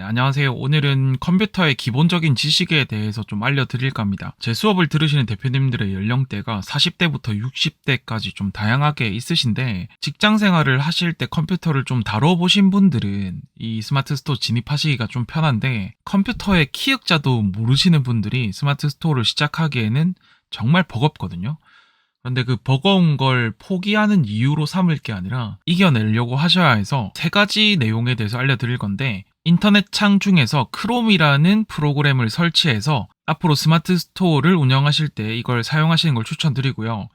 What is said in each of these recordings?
안녕하세요. 오늘은 컴퓨터의 기본적인 지식에 대해서 좀 알려드릴까 합니다. 제 수업을 들으시는 대표님들의 연령대가 40대부터 60대까지 좀 다양하게 있으신데, 직장 생활을 하실 때 컴퓨터를 좀 다뤄보신 분들은 이 스마트 스토어 진입하시기가 좀 편한데, 컴퓨터의 키역자도 모르시는 분들이 스마트 스토어를 시작하기에는 정말 버겁거든요. 그런데 그 버거운 걸 포기하는 이유로 삼을 게 아니라 이겨내려고 하셔야 해서 세 가지 내용에 대해서 알려드릴 건데, 인터넷 창 중에서 크롬이라는 프로그램을 설치해서 앞으로 스마트 스토어를 운영하실 때 이걸 사용하시는 걸 추천드리고요.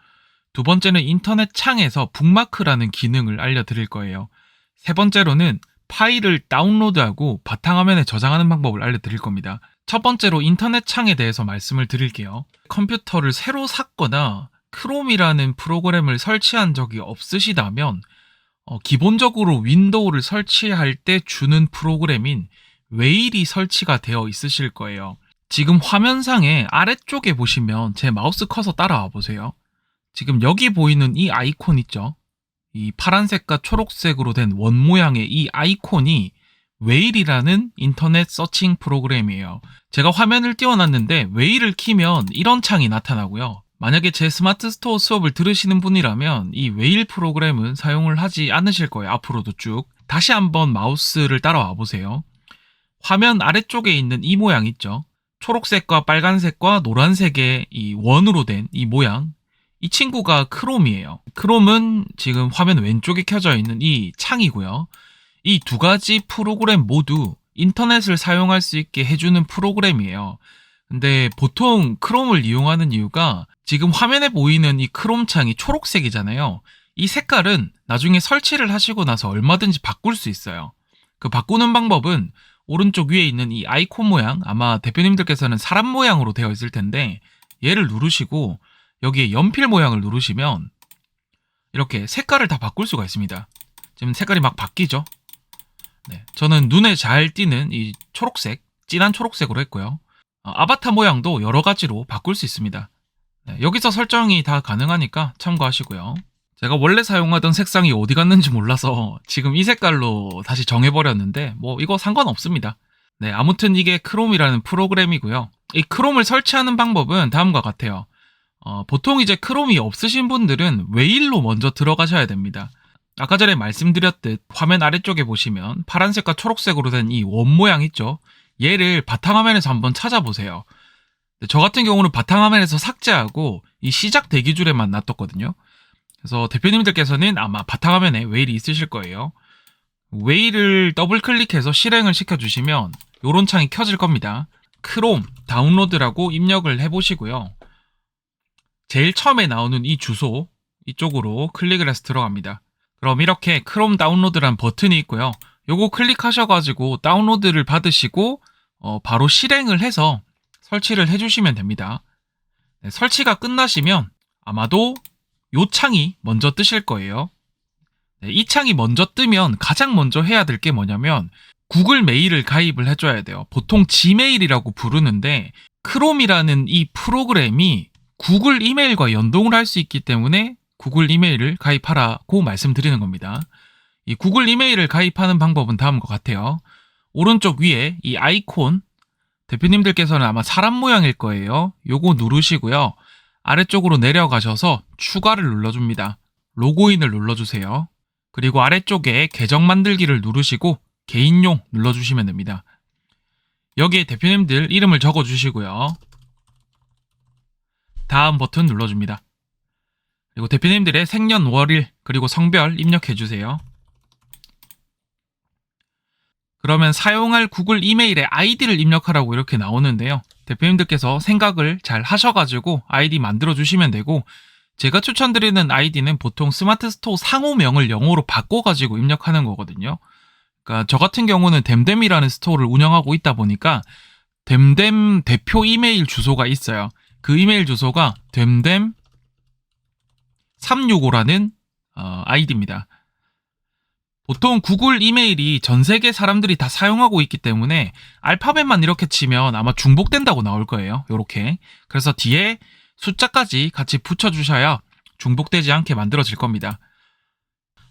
두 번째는 인터넷 창에서 북마크라는 기능을 알려드릴 거예요. 세 번째로는 파일을 다운로드하고 바탕화면에 저장하는 방법을 알려드릴 겁니다. 첫 번째로 인터넷 창에 대해서 말씀을 드릴게요. 컴퓨터를 새로 샀거나 크롬이라는 프로그램을 설치한 적이 없으시다면 기본적으로 윈도우를 설치할 때 주는 프로그램인 웨일이 설치가 되어 있으실 거예요. 지금 화면상에 아래쪽에 보시면 제 마우스 커서 따라와 보세요. 지금 여기 보이는 이 아이콘 있죠? 이 파란색과 초록색으로 된 원 모양의 이 아이콘이 웨일이라는 인터넷 서칭 프로그램이에요. 제가 화면을 띄워놨는데 웨일을 키면 이런 창이 나타나고요. 만약에 제 스마트 스토어 수업을 들으시는 분이라면 이 웨일 프로그램은 사용을 하지 않으실 거예요. 앞으로도 쭉. 다시 한번 마우스를 따라와 보세요. 화면 아래쪽에 있는 이 모양 있죠? 초록색과 빨간색과 노란색의 이 원으로 된 이 모양. 이 친구가 크롬이에요. 크롬은 지금 화면 왼쪽에 켜져 있는 이 창이고요. 이 두 가지 프로그램 모두 인터넷을 사용할 수 있게 해주는 프로그램이에요. 근데 보통 크롬을 이용하는 이유가 지금 화면에 보이는 이 크롬 창이 초록색이잖아요. 이 색깔은 나중에 설치를 하시고 나서 얼마든지 바꿀 수 있어요. 그 바꾸는 방법은 오른쪽 위에 있는 이 아이콘 모양, 아마 대표님들께서는 사람 모양으로 되어 있을 텐데, 얘를 누르시고 여기에 연필 모양을 누르시면 이렇게 색깔을 다 바꿀 수가 있습니다. 지금 색깔이 막 바뀌죠? 네, 저는 눈에 잘 띄는 이 초록색, 진한 초록색으로 했고요. 아바타 모양도 여러 가지로 바꿀 수 있습니다. 네, 여기서 설정이 다 가능하니까 참고하시고요. 제가 원래 사용하던 색상이 어디 갔는지 몰라서 지금 이 색깔로 다시 정해버렸는데 뭐 이거 상관없습니다. 네, 아무튼 이게 크롬이라는 프로그램이고요. 이 크롬을 설치하는 방법은 다음과 같아요. 보통 이제 크롬이 없으신 분들은 웨일로 먼저 들어가셔야 됩니다. 아까 전에 말씀드렸듯 화면 아래쪽에 보시면 파란색과 초록색으로 된 이 원 모양 있죠? 얘를 바탕화면에서 한번 찾아보세요. 저 같은 경우는 바탕화면에서 삭제하고 이 시작 대기줄에만 놔뒀거든요. 그래서 대표님들께서는 아마 바탕화면에 웨일이 있으실 거예요. 웨일을 더블 클릭해서 실행을 시켜주시면 이런 창이 켜질 겁니다. 크롬 다운로드라고 입력을 해보시고요. 제일 처음에 나오는 이 주소 이쪽으로 클릭을 해서 들어갑니다. 그럼 이렇게 크롬 다운로드란 버튼이 있고요. 요거 클릭하셔가지고 다운로드를 받으시고 바로 실행을 해서 설치를 해주시면 됩니다. 네, 설치가 끝나시면 아마도 요 창이 먼저 뜨실 거예요. 네, 이 창이 먼저 뜨면 가장 먼저 해야 될 게 뭐냐면 구글 메일을 가입을 해줘야 돼요. 보통 지메일이라고 부르는데 크롬이라는 이 프로그램이 구글 이메일과 연동을 할 수 있기 때문에 구글 이메일을 가입하라고 말씀드리는 겁니다. 이 구글 이메일을 가입하는 방법은 다음과 같아요. 오른쪽 위에 이 아이콘, 대표님들께서는 아마 사람 모양일 거예요. 요거 누르시고요. 아래쪽으로 내려가셔서 추가를 눌러줍니다. 로그인을 눌러주세요. 그리고 아래쪽에 계정 만들기를 누르시고 개인용 눌러주시면 됩니다. 여기에 대표님들 이름을 적어주시고요. 다음 버튼 눌러줍니다. 그리고 대표님들의 생년월일 그리고 성별 입력해주세요. 그러면 사용할 구글 이메일의 아이디를 입력하라고 이렇게 나오는데요. 대표님들께서 생각을 잘 하셔가지고 아이디 만들어주시면 되고, 제가 추천드리는 아이디는 보통 스마트 스토어 상호명을 영어로 바꿔가지고 입력하는 거거든요. 그러니까 저 같은 경우는 댐댐이라는 스토어를 운영하고 있다 보니까 댐댐 대표 이메일 주소가 있어요. 그 이메일 주소가 댐댐365라는 아이디입니다. 보통 구글 이메일이 전 세계 사람들이 다 사용하고 있기 때문에 알파벳만 이렇게 치면 아마 중복된다고 나올 거예요. 요렇게. 그래서 뒤에 숫자까지 같이 붙여주셔야 중복되지 않게 만들어질 겁니다.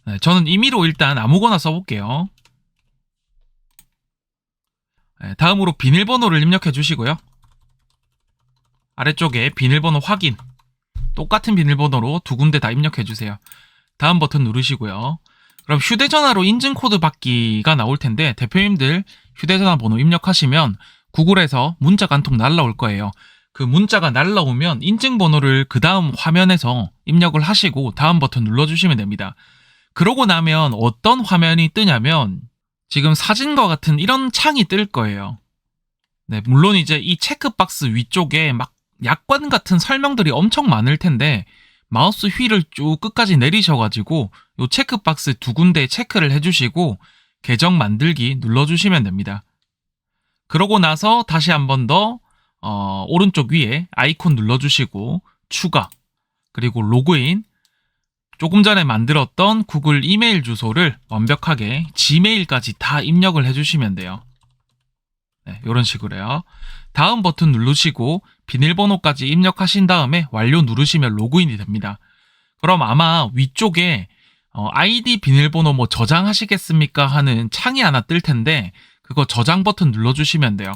네, 저는 임의로 일단 아무거나 써볼게요. 다음으로 비밀번호를 입력해 주시고요. 아래쪽에 비밀번호 확인, 똑같은 비밀번호로 두 군데 다 입력해 주세요. 다음 버튼 누르시고요. 그럼 휴대전화로 인증코드 받기가 나올 텐데 대표님들 휴대전화 번호 입력하시면 구글에서 문자가 한 통 날라올 거예요. 그 문자가 날라오면 인증번호를 그 다음 화면에서 입력을 하시고 다음 버튼 눌러주시면 됩니다. 그러고 나면 어떤 화면이 뜨냐면 지금 사진과 같은 이런 창이 뜰 거예요. 네, 물론 이제 이 체크박스 위쪽에 막 약관 같은 설명들이 엄청 많을 텐데 마우스 휠을 쭉 끝까지 내리셔가지고 이 체크박스 두 군데 체크를 해주시고 계정 만들기 눌러주시면 됩니다. 그러고 나서 다시 한 번 더 오른쪽 위에 아이콘 눌러주시고 추가, 그리고 로그인, 조금 전에 만들었던 구글 이메일 주소를 완벽하게 지메일까지 다 입력을 해주시면 돼요. 네, 이런 식으로요. 다음 버튼 누르시고 비밀번호까지 입력하신 다음에 완료 누르시면 로그인이 됩니다. 그럼 아마 위쪽에 아이디 비밀번호 뭐 저장하시겠습니까 하는 창이 하나 뜰 텐데 그거 저장 버튼 눌러주시면 돼요.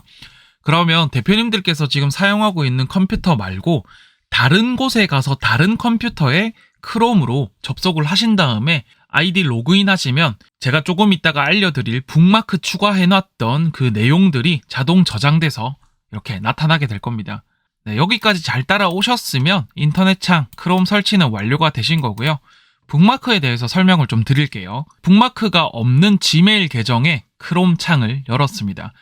그러면 대표님들께서 지금 사용하고 있는 컴퓨터 말고 다른 곳에 가서 다른 컴퓨터에 크롬으로 접속을 하신 다음에 아이디 로그인 하시면 제가 조금 이따가 알려드릴 북마크 추가해놨던 그 내용들이 자동 저장돼서 이렇게 나타나게 될 겁니다. 네, 여기까지 잘 따라오셨으면 인터넷창 크롬 설치는 완료가 되신 거고요. 북마크에 대해서 설명을 좀 드릴게요. 북마크가 없는 지메일 계정에 크롬 창을 열었습니다.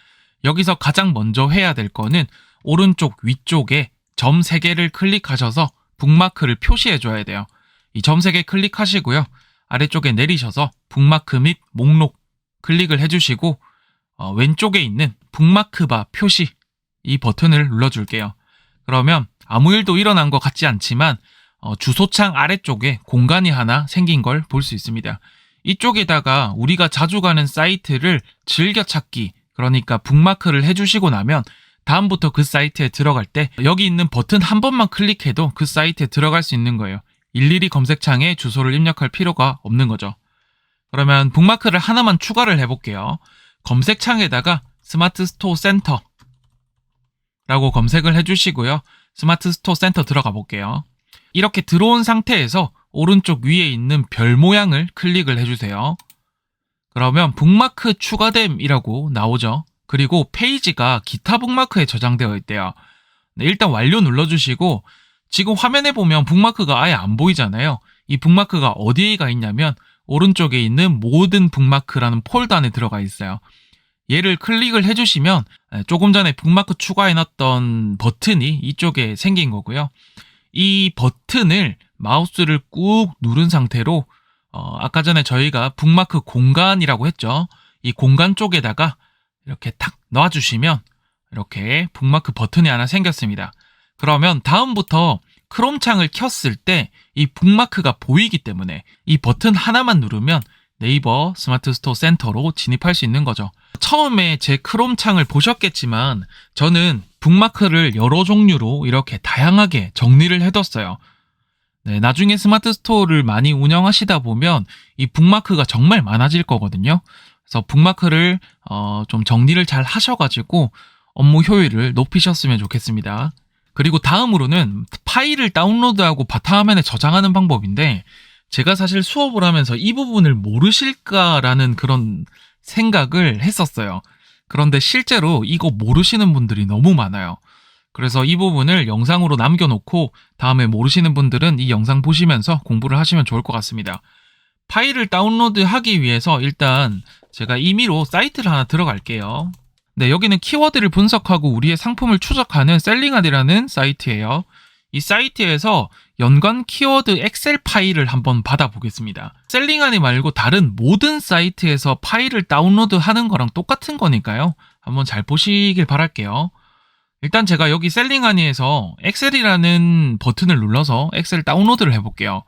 여기서 가장 먼저 해야 될 거는 오른쪽 위쪽에 점 3개를 클릭하셔서 북마크를 표시해 줘야 돼요. 이 점 3개 클릭하시고요. 아래쪽에 내리셔서 북마크 및 목록 클릭을 해주시고 왼쪽에 있는 북마크바 표시 이 버튼을 눌러줄게요. 그러면 아무 일도 일어난 것 같지 않지만 주소창 아래쪽에 공간이 하나 생긴 걸 볼 수 있습니다. 이쪽에다가 우리가 자주 가는 사이트를 즐겨찾기, 그러니까 북마크를 해주시고 나면 다음부터 그 사이트에 들어갈 때 여기 있는 버튼 한 번만 클릭해도 그 사이트에 들어갈 수 있는 거예요. 일일이 검색창에 주소를 입력할 필요가 없는 거죠. 그러면 북마크를 하나만 추가를 해볼게요. 검색창에다가 스마트 스토어 센터 라고 검색을 해주시고요. 스마트 스토어 센터 들어가 볼게요. 이렇게 들어온 상태에서 오른쪽 위에 있는 별 모양을 클릭을 해주세요. 그러면 북마크 추가됨이라고 나오죠. 그리고 페이지가 기타 북마크에 저장되어 있대요. 네, 일단 완료 눌러주시고 지금 화면에 보면 북마크가 아예 안 보이잖아요. 이 북마크가 어디에 가 있냐면 오른쪽에 있는 모든 북마크라는 폴더 안에 들어가 있어요. 얘를 클릭을 해주시면 조금 전에 북마크 추가해놨던 버튼이 이쪽에 생긴 거고요. 이 버튼을 마우스를 꾹 누른 상태로 아까 전에 저희가 북마크 공간이라고 했죠. 이 공간 쪽에다가 이렇게 탁 놔주시면 이렇게 북마크 버튼이 하나 생겼습니다. 그러면 다음부터 크롬 창을 켰을 때 이 북마크가 보이기 때문에 이 버튼 하나만 누르면 네이버 스마트 스토어 센터로 진입할 수 있는 거죠. 처음에 제 크롬 창을 보셨겠지만 저는 북마크를 여러 종류로 이렇게 다양하게 정리를 해뒀어요. 네, 나중에 스마트 스토어를 많이 운영하시다 보면 이 북마크가 정말 많아질 거거든요. 그래서 북마크를 좀 정리를 잘 하셔가지고 업무 효율을 높이셨으면 좋겠습니다. 그리고 다음으로는 파일을 다운로드하고 바탕화면에 저장하는 방법인데 제가 사실 수업을 하면서 이 부분을 모르실까라는 그런 생각을 했었어요. 그런데 실제로 이거 모르시는 분들이 너무 많아요. 그래서 이 부분을 영상으로 남겨놓고 다음에 모르시는 분들은 이 영상 보시면서 공부를 하시면 좋을 것 같습니다. 파일을 다운로드하기 위해서 일단 제가 임의로 사이트를 하나 들어갈게요. 네, 여기는 키워드를 분석하고 우리의 상품을 추적하는 셀링아드라는 사이트예요. 이 사이트에서 연관 키워드 엑셀 파일을 한번 받아보겠습니다. 셀링아드 말고 다른 모든 사이트에서 파일을 다운로드하는 거랑 똑같은 거니까요. 한번 잘 보시길 바랄게요. 일단 제가 여기 셀링아니에서 엑셀이라는 버튼을 눌러서 엑셀 다운로드를 해볼게요.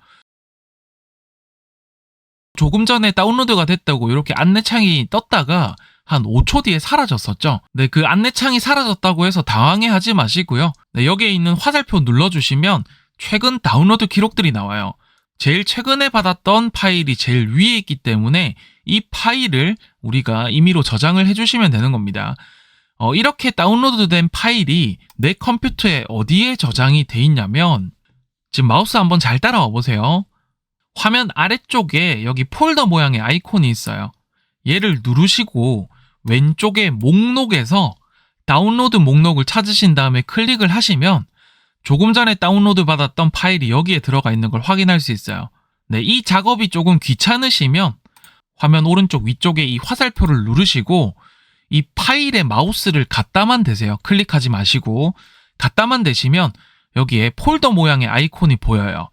조금 전에 다운로드가 됐다고 이렇게 안내창이 떴다가 한 5초 뒤에 사라졌었죠. 네, 그 안내창이 사라졌다고 해서 당황해하지 마시고요. 네, 여기에 있는 화살표 눌러주시면 최근 다운로드 기록들이 나와요. 제일 최근에 받았던 파일이 제일 위에 있기 때문에 이 파일을 우리가 임의로 저장을 해주시면 되는 겁니다. 이렇게 다운로드된 파일이 내 컴퓨터에 어디에 저장이 돼 있냐면, 지금 마우스 한번 잘 따라와 보세요. 화면 아래쪽에 여기 폴더 모양의 아이콘이 있어요. 얘를 누르시고 왼쪽에 목록에서 다운로드 목록을 찾으신 다음에 클릭을 하시면 조금 전에 다운로드 받았던 파일이 여기에 들어가 있는 걸 확인할 수 있어요. 네, 이 작업이 조금 귀찮으시면 화면 오른쪽 위쪽에 이 화살표를 누르시고 이 파일에 마우스를 갖다만 대세요. 클릭하지 마시고 갖다만 대시면 여기에 폴더 모양의 아이콘이 보여요.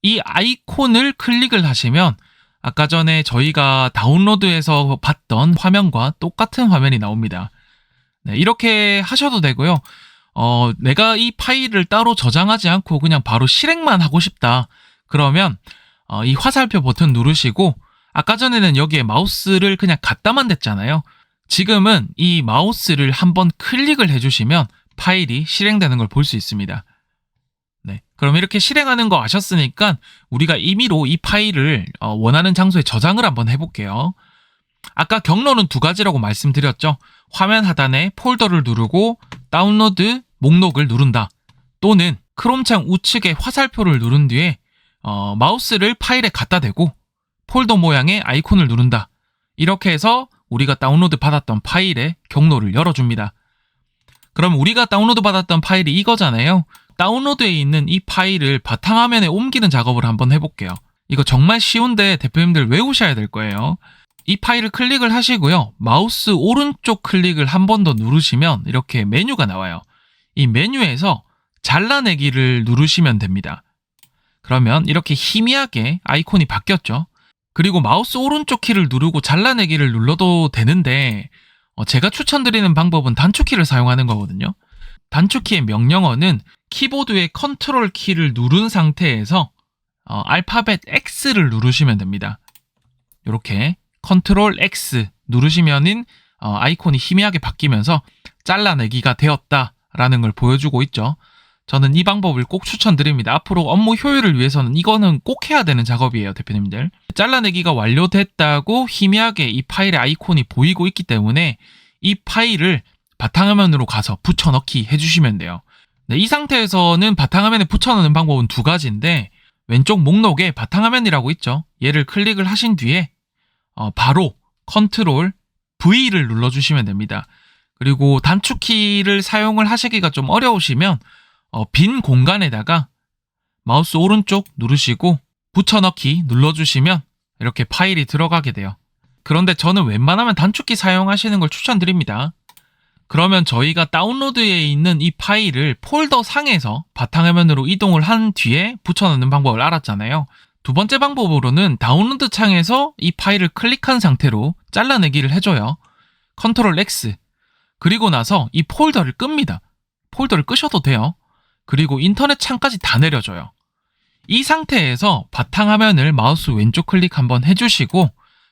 이 아이콘을 클릭을 하시면 아까 전에 저희가 다운로드해서 봤던 화면과 똑같은 화면이 나옵니다. 네, 이렇게 하셔도 되고요. 내가 이 파일을 따로 저장하지 않고 그냥 바로 실행만 하고 싶다. 그러면 이 화살표 버튼 누르시고 아까 전에는 여기에 마우스를 그냥 갖다만 댔잖아요. 지금은 이 마우스를 한번 클릭을 해주시면 파일이 실행되는 걸 볼 수 있습니다. 네, 그럼 이렇게 실행하는 거 아셨으니까 우리가 임의로 이 파일을 원하는 장소에 저장을 한번 해볼게요. 아까 경로는 두 가지라고 말씀드렸죠. 화면 하단에 폴더를 누르고 다운로드 목록을 누른다. 또는 크롬창 우측에 화살표를 누른 뒤에 마우스를 파일에 갖다 대고 폴더 모양의 아이콘을 누른다. 이렇게 해서 우리가 다운로드 받았던 파일의 경로를 열어줍니다. 그럼 우리가 다운로드 받았던 파일이 이거잖아요. 다운로드에 있는 이 파일을 바탕화면에 옮기는 작업을 한번 해볼게요. 이거 정말 쉬운데 대표님들 외우셔야 될 거예요. 이 파일을 클릭을 하시고요. 마우스 오른쪽 클릭을 한 번 더 누르시면 이렇게 메뉴가 나와요. 이 메뉴에서 잘라내기를 누르시면 됩니다. 그러면 이렇게 희미하게 아이콘이 바뀌었죠. 그리고 마우스 오른쪽 키를 누르고 잘라내기를 눌러도 되는데 제가 추천드리는 방법은 단축키를 사용하는 거거든요. 단축키의 명령어는 키보드의 컨트롤 키를 누른 상태에서 알파벳 X를 누르시면 됩니다. 이렇게 컨트롤 X 누르시면은 아이콘이 희미하게 바뀌면서 잘라내기가 되었다라는 걸 보여주고 있죠. 저는 이 방법을 꼭 추천드립니다. 앞으로 업무 효율을 위해서는 이거는 꼭 해야 되는 작업이에요, 대표님들. 잘라내기가 완료됐다고 희미하게 이 파일의 아이콘이 보이고 있기 때문에 이 파일을 바탕화면으로 가서 붙여넣기 해주시면 돼요. 네, 이 상태에서는 바탕화면에 붙여넣는 방법은 두 가지인데 왼쪽 목록에 바탕화면이라고 있죠. 얘를 클릭을 하신 뒤에 바로 컨트롤 V를 눌러주시면 됩니다. 그리고 단축키를 사용을 하시기가 좀 어려우시면 빈 공간에다가 마우스 오른쪽 누르시고 붙여넣기 눌러주시면 이렇게 파일이 들어가게 돼요. 그런데 저는 웬만하면 단축키 사용하시는 걸 추천드립니다. 그러면 저희가 다운로드에 있는 이 파일을 폴더 상에서 바탕화면으로 이동을 한 뒤에 붙여넣는 방법을 알았잖아요. 두 번째 방법으로는 다운로드 창에서 이 파일을 클릭한 상태로 잘라내기를 해줘요. 컨트롤 X. 그리고 나서 이 폴더를 끕니다. 폴더를 끄셔도 돼요. 그리고 인터넷 창까지 다 내려줘요. 이 상태에서 바탕화면을 마우스 왼쪽 클릭 한번 해주시고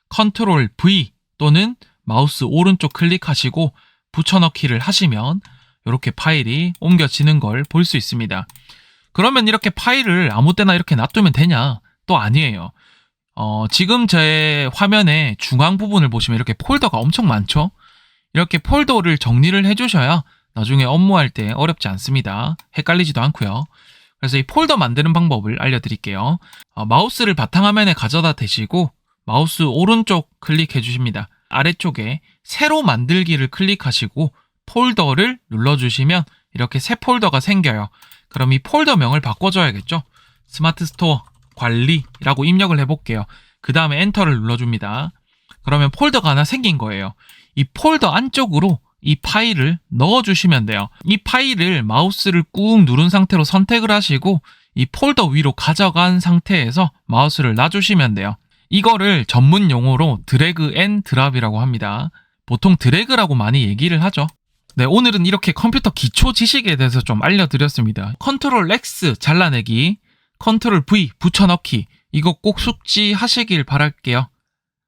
컨트롤 V 또는 마우스 오른쪽 클릭하시고 붙여넣기를 하시면 이렇게 파일이 옮겨지는 걸 볼 수 있습니다. 그러면 이렇게 파일을 아무 때나 이렇게 놔두면 되냐? 또 아니에요. 지금 제 화면의 중앙 부분을 보시면 이렇게 폴더가 엄청 많죠? 이렇게 폴더를 정리를 해주셔야 나중에 업무할 때 어렵지 않습니다. 헷갈리지도 않고요. 그래서 이 폴더 만드는 방법을 알려드릴게요. 마우스를 바탕화면에 가져다 대시고 마우스 오른쪽 클릭해 주십니다. 아래쪽에 새로 만들기를 클릭하시고 폴더를 눌러주시면 이렇게 새 폴더가 생겨요. 그럼 이 폴더명을 바꿔줘야겠죠? 스마트 스토어 관리라고 입력을 해볼게요. 그 다음에 엔터를 눌러줍니다. 그러면 폴더가 하나 생긴 거예요. 이 폴더 안쪽으로 이 파일을 넣어주시면 돼요. 이 파일을 마우스를 꾹 누른 상태로 선택을 하시고 이 폴더 위로 가져간 상태에서 마우스를 놔주시면 돼요. 이거를 전문 용어로 드래그 앤 드랍이라고 합니다. 보통 드래그라고 많이 얘기를 하죠. 네, 오늘은 이렇게 컴퓨터 기초 지식에 대해서 좀 알려드렸습니다. 컨트롤 X 잘라내기, 컨트롤 V 붙여넣기 이거 꼭 숙지하시길 바랄게요.